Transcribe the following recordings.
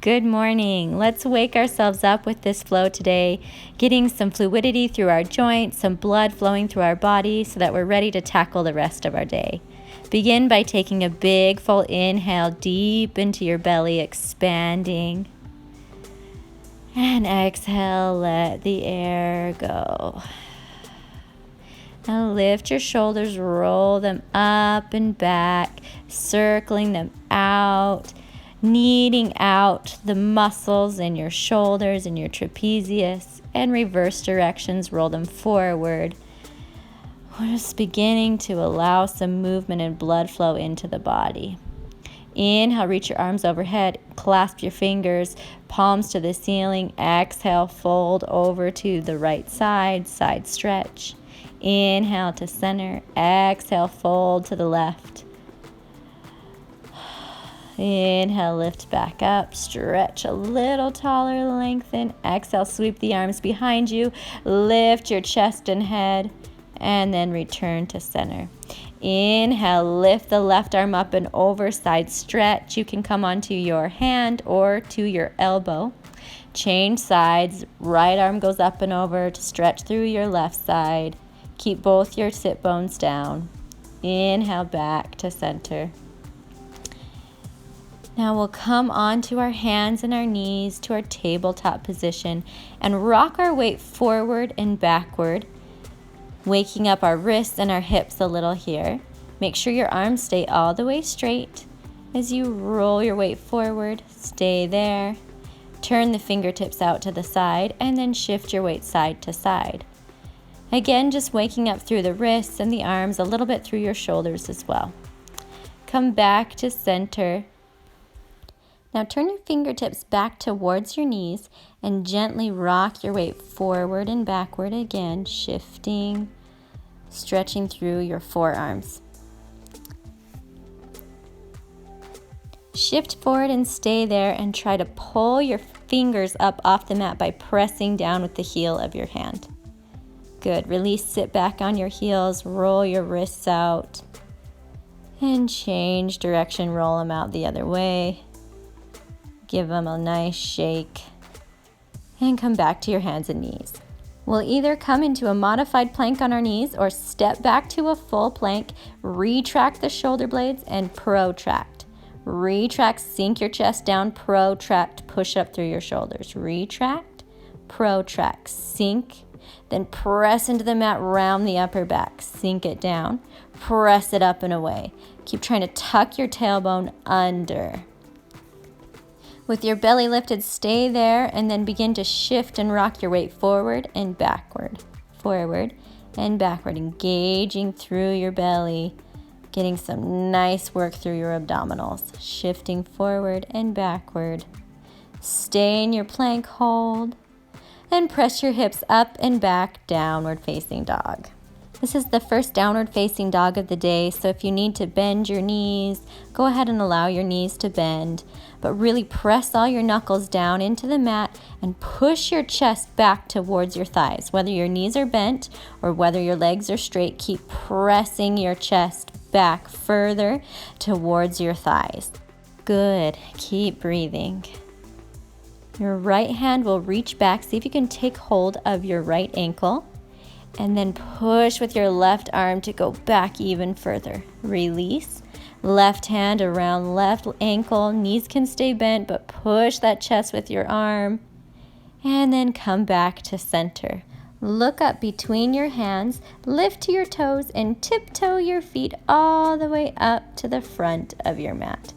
Good morning. Let's wake ourselves up with this flow today, getting some fluidity through our joints, some blood flowing through our body so that we're ready to tackle the rest of our day. Begin by taking a big full inhale deep into your belly, expanding. And exhale, let the air go. Now lift your shoulders, roll them up and back, circling them out, kneading out the muscles in your shoulders and your trapezius, and reverse directions, roll them forward. We're just beginning to allow some movement and blood flow into the body. Inhale, reach your arms overhead, clasp your fingers, palms to the ceiling. Exhale, fold over to the right side, side stretch. Inhale to center, exhale, fold to the left. Inhale, lift back up, stretch a little taller, lengthen. Exhale, sweep the arms behind you, lift your chest and head, and then return to center. Inhale, lift the left arm up and over, side stretch. You can come onto your hand or to your elbow. Change sides, right arm goes up and over to stretch through your left side. Keep both your sit bones down. Inhale, back to center. Now we'll come onto our hands and our knees to our tabletop position and rock our weight forward and backward, waking up our wrists and our hips a little here. Make sure your arms stay all the way straight as you roll your weight forward. Stay there. Turn the fingertips out to the side and then shift your weight side to side. Again, just waking up through the wrists and the arms, a little bit through your shoulders as well. Come back to center. Now turn your fingertips back towards your knees and gently rock your weight forward and backward again, shifting, stretching through your forearms. Shift forward and stay there and try to pull your fingers up off the mat by pressing down with the heel of your hand. Good. Release, sit back on your heels, roll your wrists out, and change direction, roll them out the other way. Give them a nice shake and come back to your hands and knees. We'll either come into a modified plank on our knees or step back to a full plank, retract the shoulder blades and protract. Retract, sink your chest down, protract, push up through your shoulders. Retract, protract, sink, then press into the mat, round the upper back, sink it down, press it up and away. Keep trying to tuck your tailbone under. With your belly lifted, stay there and then begin to shift and rock your weight forward and backward, engaging through your belly, getting some nice work through your abdominals, shifting forward and backward. Stay in your plank hold and press your hips up and back, downward facing dog. This is the first downward facing dog of the day, so if you need to bend your knees, go ahead and allow your knees to bend, but really press all your knuckles down into the mat and push your chest back towards your thighs. Whether your knees are bent or whether your legs are straight, keep pressing your chest back further towards your thighs. Good. Keep breathing. Your right hand will reach back. See if you can take hold of your right ankle. And then push with your left arm to go back even further. Release. Left hand around left ankle. Knees can stay bent, but push that chest with your arm. And then come back to center. Look up between your hands, lift to your toes, and tiptoe your feet all the way up to the front of your mat.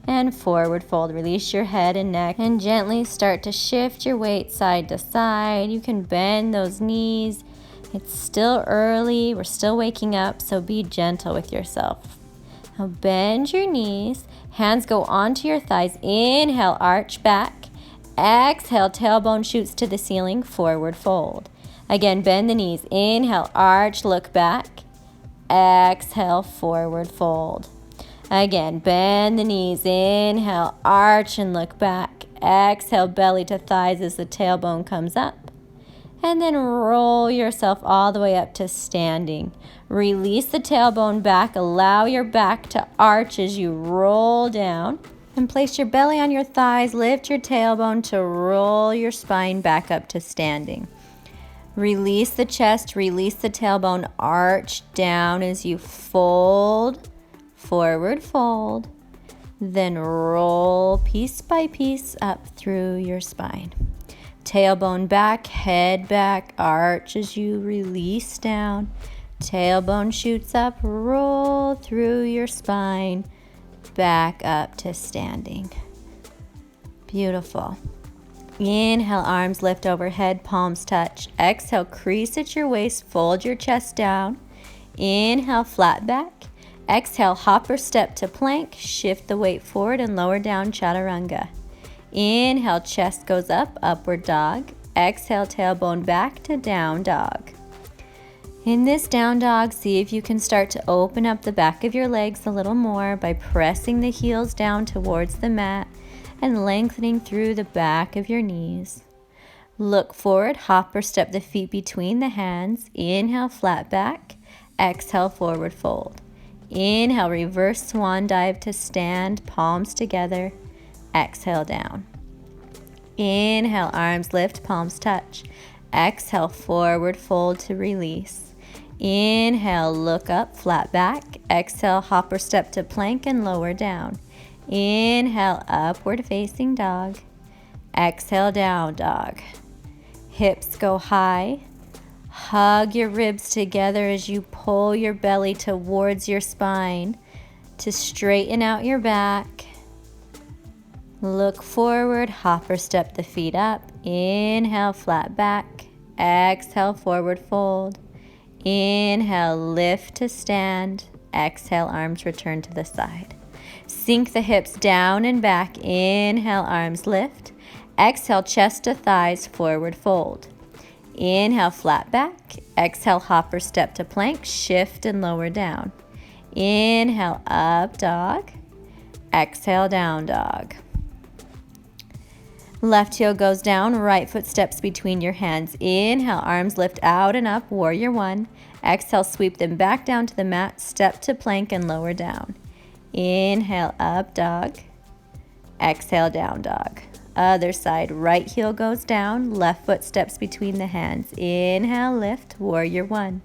And forward fold. Release your head and neck and gently start to shift your weight side to side. You can bend those knees. It's still early, we're still waking up, so be gentle with yourself. Now bend your knees, hands go onto your thighs. Inhale, arch back. Exhale, tailbone shoots to the ceiling, forward fold. Again, bend the knees. Inhale, arch, look back. Exhale, forward fold. Again, bend the knees. Inhale, arch and look back. Exhale, belly to thighs as the tailbone comes up. And then roll yourself all the way up to standing. Release the tailbone back. Allow your back to arch as you roll down. And place your belly on your thighs, lift your tailbone to roll your spine back up to standing. Release the chest, release the tailbone, arch down as you fold, forward fold, then roll piece by piece up through your spine. Tailbone back, head back, arch as you release down. Tailbone shoots up, roll through your spine, back up to standing. Beautiful. Inhale, arms lift overhead, palms touch. Exhale, crease at your waist, fold your chest down. Inhale, flat back. Exhale, hop or step to plank. Shift the weight forward and lower down, chaturanga. Inhale, chest goes up, upward dog. Exhale, tailbone back to down dog. In this down dog, see if you can start to open up the back of your legs a little more by pressing the heels down towards the mat and lengthening through the back of your knees. Look forward, hop or step the feet between the hands. Inhale, flat back. Exhale, forward fold. Inhale, reverse swan dive to stand, palms together. Exhale, down. Inhale, arms lift, palms touch. Exhale, forward fold to release. Inhale, look up, flat back. Exhale, hop or step to plank and lower down. Inhale, upward facing dog. Exhale, down dog. Hips go high. Hug your ribs together as you pull your belly towards your spine to straighten out your back. Look forward, hop or step the feet up. Inhale, flat back. Exhale, forward fold. Inhale, lift to stand. Exhale, arms return to the side. Sink the hips down and back. Inhale, arms lift. Exhale, chest to thighs, forward fold. Inhale, flat back. Exhale, hop or step to plank. Shift and lower down. Inhale, up dog. Exhale, down dog. Left heel goes down, right foot steps between your hands. Inhale, arms lift out and up, warrior one. Exhale, sweep them back down to the mat, step to plank and lower down. Inhale, up dog. Exhale, down dog. Other side, right heel goes down, left foot steps between the hands. Inhale, lift, warrior one.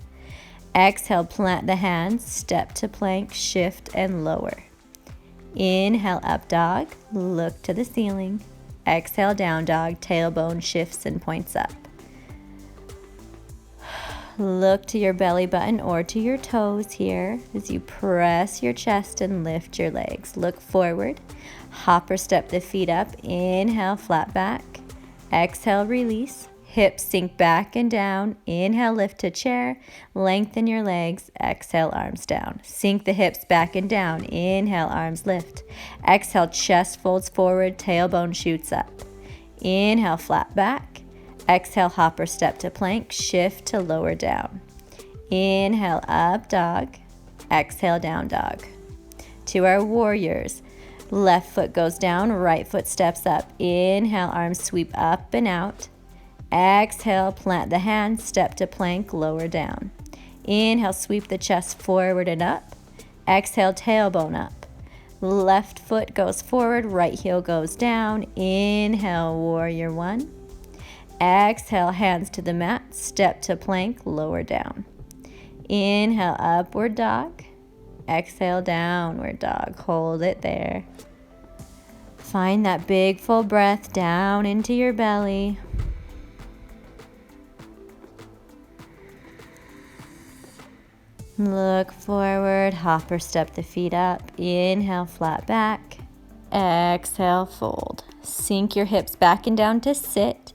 Exhale, plant the hands, step to plank, shift and lower. Inhale, up dog, look to the ceiling. Exhale, down dog, tailbone shifts and points up. Look to your belly button or to your toes here as you press your chest and lift your legs. Look forward, hop or step the feet up. Inhale, flat back. Exhale, release. Hips sink back and down. Inhale, lift to chair. Lengthen your legs. Exhale, arms down. Sink the hips back and down. Inhale, arms lift. Exhale, chest folds forward. Tailbone shoots up. Inhale, flat back. Exhale, hop or step to plank. Shift to lower down. Inhale, up dog. Exhale, down dog. To our warriors. Left foot goes down. Right foot steps up. Inhale, arms sweep up and out. Exhale, plant the hands, step to plank, lower down. Inhale, sweep the chest forward and up. Exhale, tailbone up. Left foot goes forward, right heel goes down. Inhale, warrior one. Exhale, hands to the mat, step to plank, lower down. Inhale, upward dog. Exhale, downward dog. Hold it there. Find that big full breath down into your belly. Look forward, hop or step the feet up. Inhale, flat back. Exhale, fold. Sink your hips back and down to sit.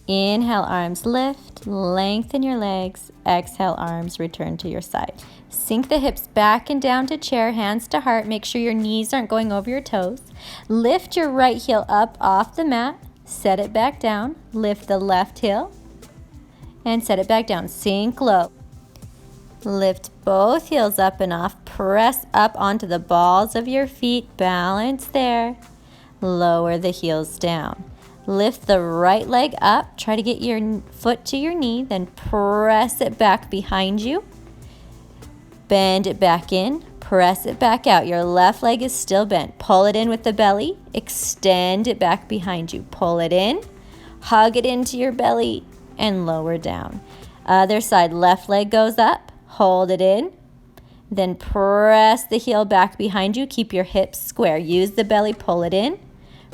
Inhale, arms lift, lengthen your legs. Exhale, arms return to your side. Sink the hips back and down to chair, hands to heart. Make sure your knees aren't going over your toes. Lift your right heel up off the mat. Set it back down. Lift the left heel and set it back down. Sink low. Lift both heels up and off. Press up onto the balls of your feet. Balance there. Lower the heels down. Lift the right leg up. Try to get your foot to your knee. Then press it back behind you. Bend it back in. Press it back out. Your left leg is still bent. Pull it in with the belly. Extend it back behind you. Pull it in. Hug it into your belly and lower down. Other side, left leg goes up. Hold it in. Then press the heel back behind you. Keep your hips square. Use the belly. Pull it in.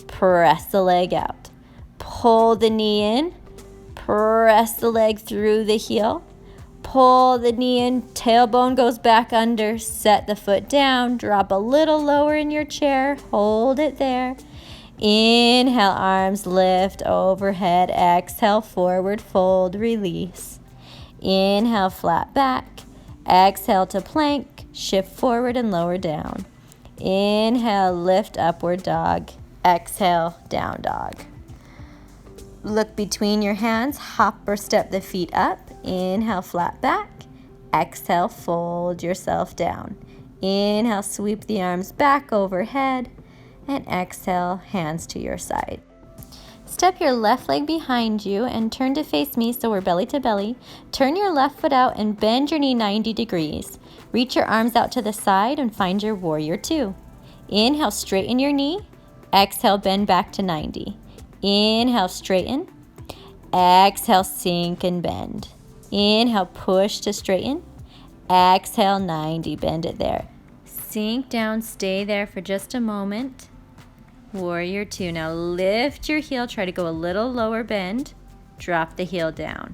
Press the leg out. Pull the knee in. Press the leg through the heel. Pull the knee in, tailbone goes back under, set the foot down, drop a little lower in your chair, hold it there. Inhale, arms lift overhead, exhale, forward fold, release. Inhale, flat back, exhale to plank, shift forward and lower down. Inhale, lift, upward dog, exhale, down dog. Look between your hands, hop or step the feet up. Inhale, flat back. Exhale, fold yourself down. Inhale, sweep the arms back overhead. And exhale, hands to your side. Step your left leg behind you and turn to face me so we're belly to belly. Turn your left foot out and bend your knee 90 degrees. Reach your arms out to the side and find your warrior two. Inhale, straighten your knee. Exhale, bend back to 90. Inhale, straighten. Exhale, sink and bend. Inhale, push to straighten. Exhale, 90, bend it there. Sink down, stay there for just a moment. Warrior two. Now lift your heel, try to go a little lower bend. Drop the heel down.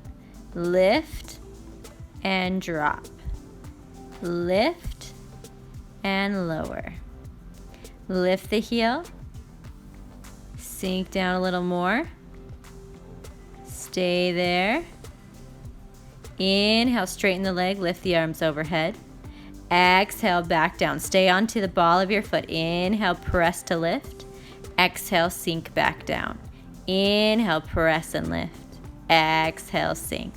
Lift and drop. Lift and lower. Lift the heel. Sink down a little more. Stay there. Inhale, straighten the leg, lift the arms overhead. Exhale, back down. Stay onto the ball of your foot. Inhale, press to lift. Exhale, sink back down. Inhale, press and lift. Exhale, sink.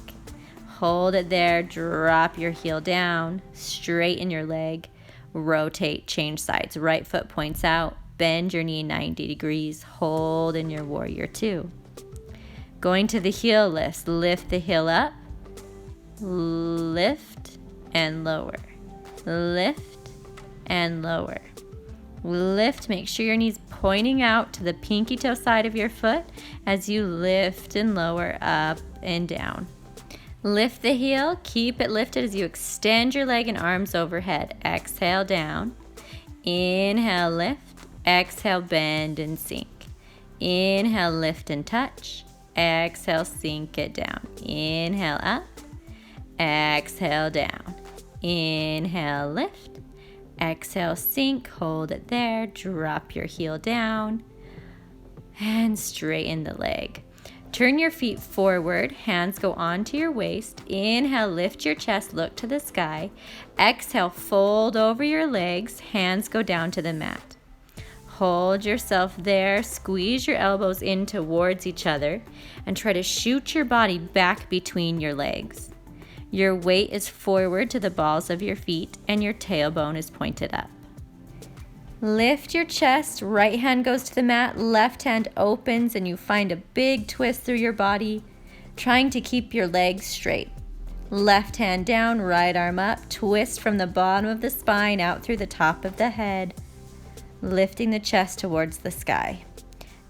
Hold it there. Drop your heel down. Straighten your leg. Rotate, change sides. Right foot points out. Bend your knee 90 degrees. Hold in your warrior two. Going to the heel lifts. Lift the heel up. Lift and lower. Lift and lower. Lift, make sure your knee's pointing out to the pinky toe side of your foot as you lift and lower, up and down. Lift the heel, keep it lifted as you extend your leg and arms overhead. Exhale, down. Inhale, lift. Exhale, bend and sink. Inhale, lift and touch. Exhale, sink it down. Inhale, up. Exhale, down. Inhale, lift. Exhale, sink. Hold it there. Drop your heel down. And straighten the leg. Turn your feet forward. Hands go onto your waist. Inhale, lift your chest. Look to the sky. Exhale, fold over your legs. Hands go down to the mat. Hold yourself there. Squeeze your elbows in towards each other and try to shoot your body back between your legs. Your weight is forward to the balls of your feet and your tailbone is pointed up. Lift your chest, right hand goes to the mat, left hand opens and you find a big twist through your body, trying to keep your legs straight. Left hand down, right arm up, twist from the bottom of the spine out through the top of the head, lifting the chest towards the sky.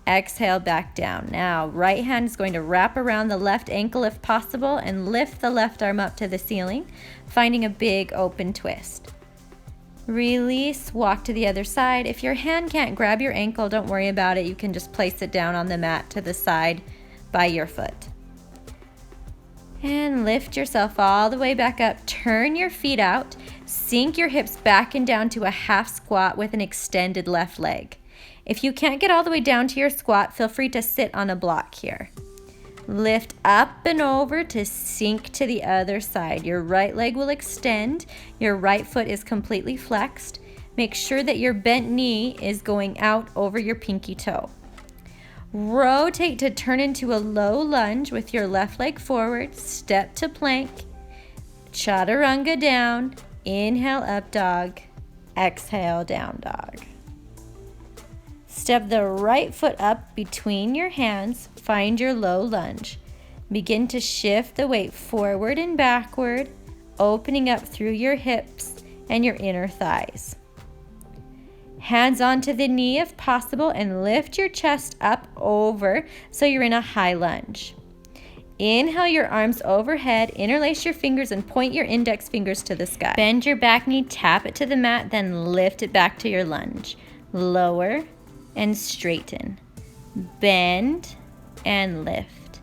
Exhale, back down. Now, right hand is going to wrap around the left ankle if possible and lift the left arm up to the ceiling, finding a big open twist. Release, walk to the other side. If your hand can't grab your ankle, don't worry about it. You can just place it down on the mat to the side by your foot. And lift yourself all the way back up. Turn your feet out. Sink your hips back and down to a half squat with an extended left leg. If you can't get all the way down to your squat, feel free to sit on a block here. Lift up and over to sink to the other side. Your right leg will extend. Your right foot is completely flexed. Make sure that your bent knee is going out over your pinky toe. Rotate to turn into a low lunge with your left leg forward. Step to plank. Chaturanga down. Inhale, up dog. Exhale, down dog. Step the right foot up between your hands. Find your low lunge. Begin to shift the weight forward and backward, opening up through your hips and your inner thighs. Hands onto the knee if possible and lift your chest up over so you're in a high lunge. Inhale your arms overhead, interlace your fingers and point your index fingers to the sky. Bend your back knee, tap it to the mat, then lift it back to your lunge. Lower and straighten. Bend and lift.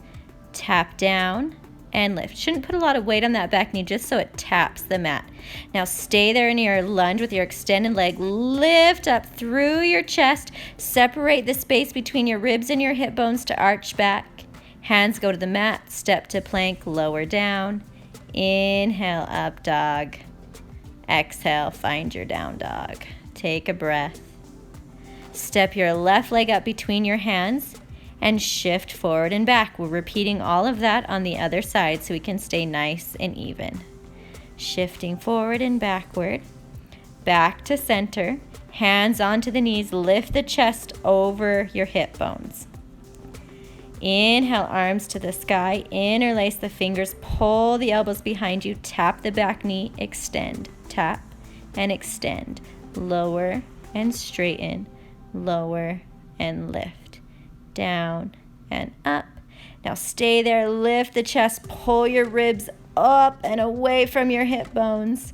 Tap down and lift. Shouldn't put a lot of weight on that back knee just so it taps the mat. Now stay there in your lunge with your extended leg. Lift up through your chest. Separate the space between your ribs and your hip bones to arch back. Hands go to the mat. Step to plank. Lower down. Inhale, up dog. Exhale, find your down dog. Take a breath. Step your left leg up between your hands and shift forward and back. We're repeating all of that on the other side so we can stay nice and even. Shifting forward and backward. Back to center. Hands onto the knees. Lift the chest over your hip bones. Inhale, arms to the sky. Interlace the fingers. Pull the elbows behind you. Tap the back knee. Extend. Tap and extend. Lower and straighten. Lower and lift. Down and up. Now stay there. Lift the chest. Pull your ribs up and away from your hip bones.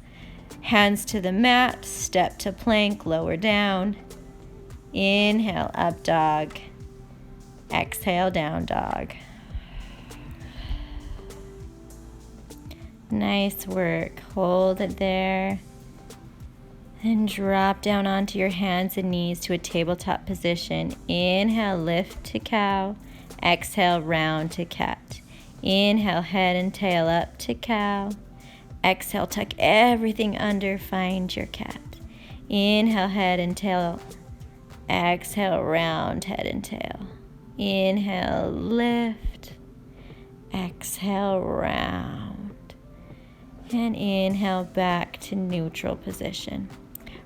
Hands to the mat. Step to plank. Lower down. Inhale, up dog. Exhale, down dog. Nice work. Hold it there. And drop down onto your hands and knees to a tabletop position. Inhale, lift to cow. Exhale, round to cat. Inhale, head and tail up to cow. Exhale, tuck everything under, find your cat. Inhale, head and tail. Exhale, round, head and tail. Inhale, lift. Exhale, round. And inhale, back to neutral position.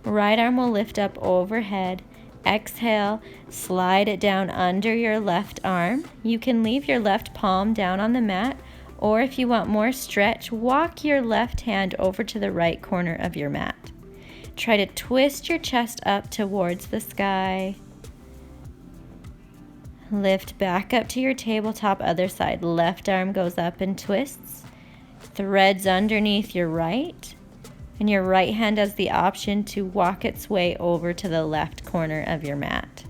Right arm will lift up overhead. Exhale, slide it down under your left arm. You can leave your left palm down on the mat, or if you want more stretch, walk your left hand over to the right corner of your mat. Try to twist your chest up towards the sky. Lift back up to your tabletop, other side. Left arm goes up and twists. Threads underneath your right. And your right hand has the option to walk its way over to the left corner of your mat.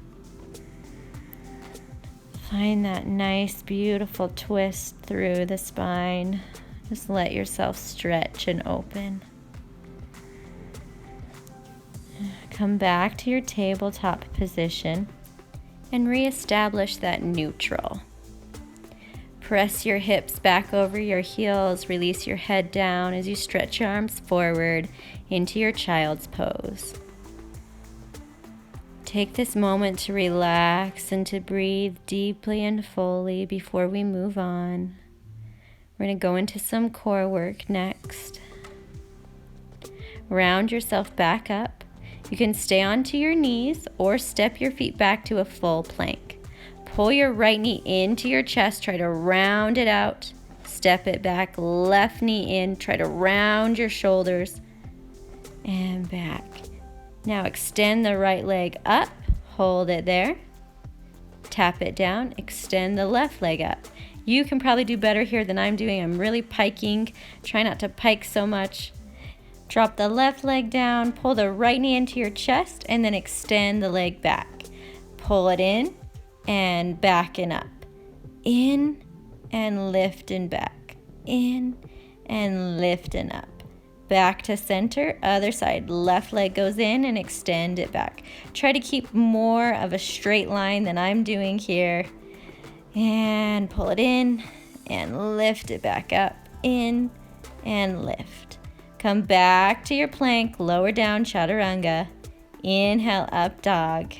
Find that nice, beautiful twist through the spine. Just let yourself stretch and open. Come back to your tabletop position and reestablish that neutral. Press your hips back over your heels. Release your head down as you stretch your arms forward into your child's pose. Take this moment to relax and to breathe deeply and fully before we move on. We're going to go into some core work next. Round yourself back up. You can stay onto your knees or step your feet back to a full plank. Pull your right knee into your chest. Try to round it out. Step it back. Left knee in. Try to round your shoulders and back. Now extend the right leg up. Hold it there. Tap it down. Extend the left leg up. You can probably do better here than I'm doing. I'm really piking. Try not to pike so much. Drop the left leg down. Pull the right knee into your chest and then extend the leg back. Pull it in and back and up. In and lift and back. In and lift and up. Back to center, other side. Left leg goes in and extend it back. Try to keep more of a straight line than I'm doing here. And pull it in and lift it back up. In and lift. Come back to your plank, lower down, chaturanga. Inhale, up dog.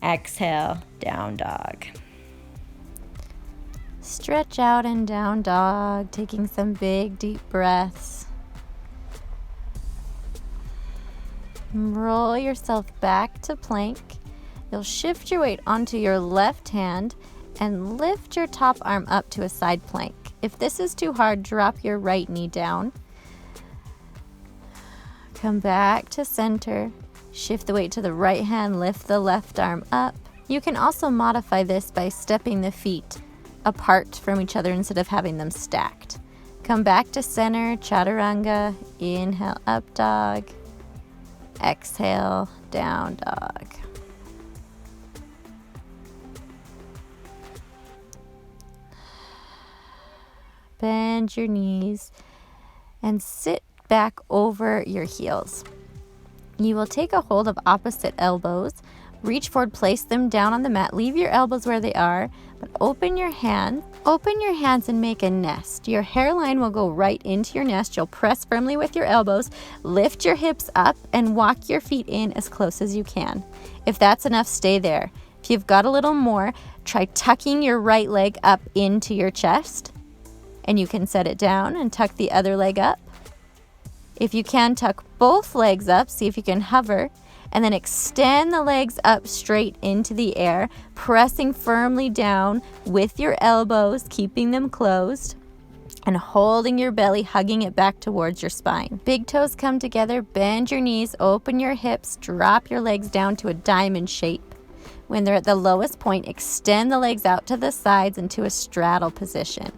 Exhale, down dog. Stretch out and down dog, taking some big deep breaths. Roll yourself back to plank. You'll shift your weight onto your left hand and lift your top arm up to a side plank. If this is too hard, drop your right knee down. Come back to center. Shift the weight to the right hand, lift the left arm up. You can also modify this by stepping the feet apart from each other instead of having them stacked. Come back to center, chaturanga. Inhale, up dog. Exhale, down dog. Bend your knees and sit back over your heels. You will take a hold of opposite elbows. Reach forward, place them down on the mat. Leave your elbows where they are, but open your hands. Open your hands and make a nest. Your hairline will go right into your nest. You'll press firmly with your elbows. Lift your hips up and walk your feet in as close as you can. If that's enough, stay there. If you've got a little more, try tucking your right leg up into your chest. And you can set it down and tuck the other leg up. If you can, tuck both legs up, see if you can hover, and then extend the legs up straight into the air, pressing firmly down with your elbows, keeping them closed, and holding your belly, hugging it back towards your spine. Big toes come together, bend your knees, open your hips, drop your legs down to a diamond shape. When they're at the lowest point, extend the legs out to the sides into a straddle position.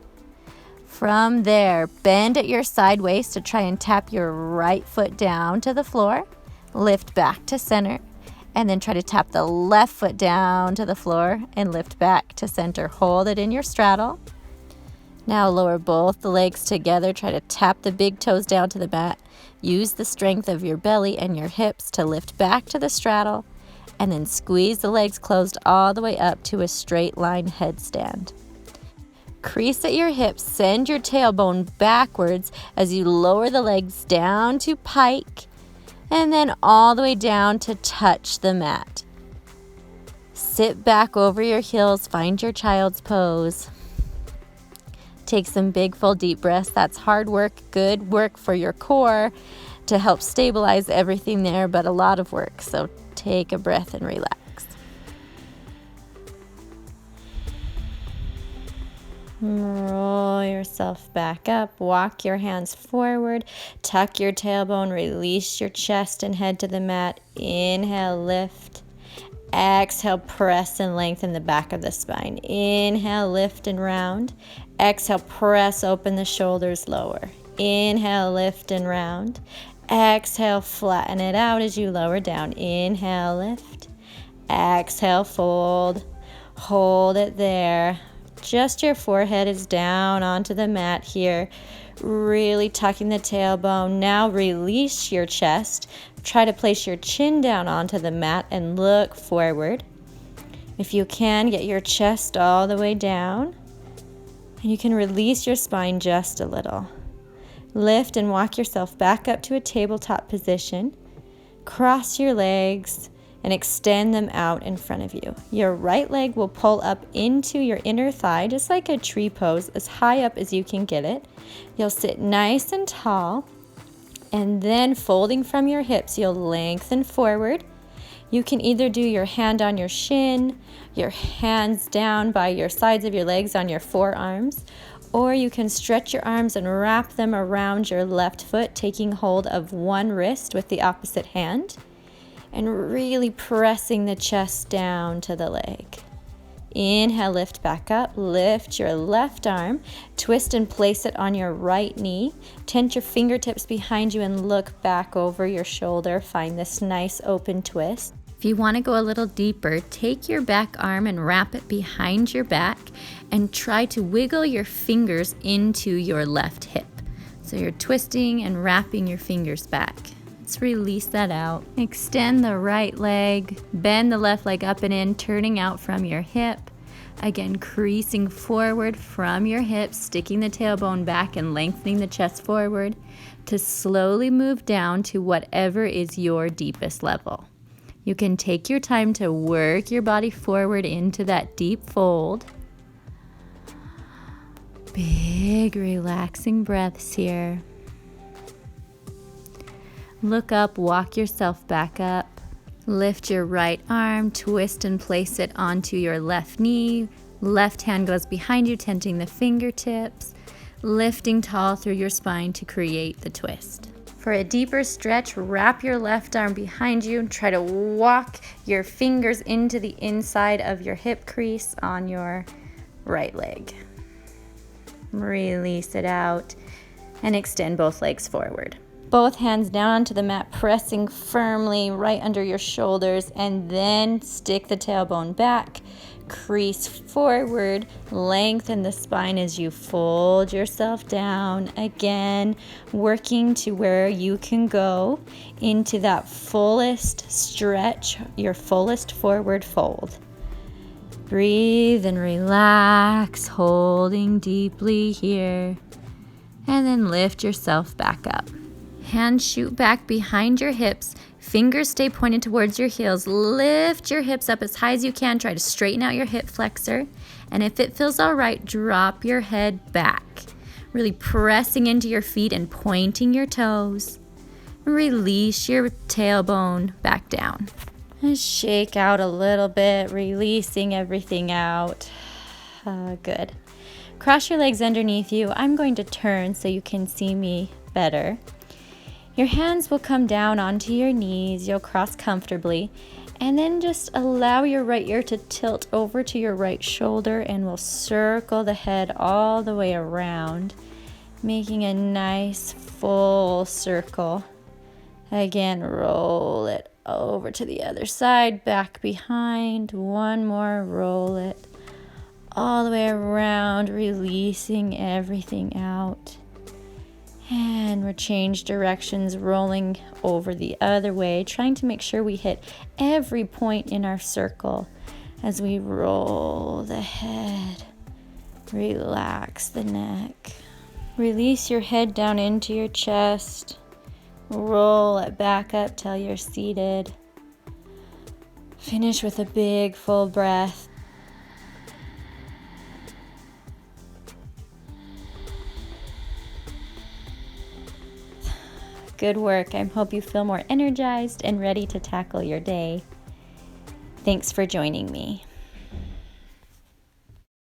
From there, bend at your side waist to try and tap your right foot down to the floor. Lift back to center, and then try to tap the left foot down to the floor and lift back to center. Hold it in your straddle. Now lower both the legs together. Try to tap the big toes down to the mat. Use the strength of your belly and your hips to lift back to the straddle, and then squeeze the legs closed all the way up to a straight line headstand. Crease at your hips, send your tailbone backwards as you lower the legs down to pike and then all the way down to touch the mat. Sit back over your heels, find your child's pose. Take some big full deep breaths. That's hard work, good work for your core to help stabilize everything there, but a lot of work. So take a breath and relax. Roll yourself back up, walk your hands forward, tuck your tailbone, release your chest and head to the mat. Inhale, lift. Exhale, press and lengthen the back of the spine. Inhale, lift and round. Exhale, press open the shoulders, lower. Inhale, lift and round. Exhale, flatten it out as you lower down. Inhale, lift. Exhale, fold. Hold it there. Just your forehead is down onto the mat here, really tucking the tailbone. Now release your chest. Try to place your chin down onto the mat and look forward. If you can, get your chest all the way down. And you can release your spine just a little. Lift and walk yourself back up to a tabletop position. Cross your legs and extend them out in front of you. Your right leg will pull up into your inner thigh, just like a tree pose, as high up as you can get it. You'll sit nice and tall, and then folding from your hips, you'll lengthen forward. You can either do your hand on your shin, your hands down by your sides of your legs on your forearms, or you can stretch your arms and wrap them around your left foot, taking hold of one wrist with the opposite hand, and really pressing the chest down to the leg. Inhale, lift back up, lift your left arm, twist and place it on your right knee, tent your fingertips behind you and look back over your shoulder. Find this nice open twist. If you want to go a little deeper, take your back arm and wrap it behind your back and try to wiggle your fingers into your left hip. So you're twisting and wrapping your fingers back. Let's release that out. Extend the right leg, bend the left leg up and in, turning out from your hip. Again, creasing forward from your hips, sticking the tailbone back and lengthening the chest forward to slowly move down to whatever is your deepest level. You can take your time to work your body forward into that deep fold. Big relaxing breaths here. Look up, walk yourself back up. Lift your right arm, twist and place it onto your left knee. Left hand goes behind you, tenting the fingertips, lifting tall through your spine to create the twist. For a deeper stretch, wrap your left arm behind you and try to walk your fingers into the inside of your hip crease on your right leg. Release it out and extend both legs forward. Both hands down onto the mat, pressing firmly right under your shoulders, and then stick the tailbone back. Crease forward, lengthen the spine as you fold yourself down. Again, working to where you can go into that fullest stretch, your fullest forward fold. Breathe and relax, holding deeply here. And then lift yourself back up. Hands shoot back behind your hips. Fingers stay pointed towards your heels. Lift your hips up as high as you can. Try to straighten out your hip flexor. And if it feels all right, drop your head back. Really pressing into your feet and pointing your toes. Release your tailbone back down. And shake out a little bit, releasing everything out. Good. Cross your legs underneath you. I'm going to turn so you can see me better. Your hands will come down onto your knees. You'll cross comfortably. And then just allow your right ear to tilt over to your right shoulder, and we'll circle the head all the way around, making a nice full circle. Again, roll it over to the other side, back behind. One more, roll it all the way around, releasing everything out. And we'll change directions, rolling over the other way, trying to make sure we hit every point in our circle as we roll the head. Relax the neck. Release your head down into your chest. Roll it back up till you're seated. Finish with a big full breath. Good work. I hope you feel more energized and ready to tackle your day. Thanks for joining me.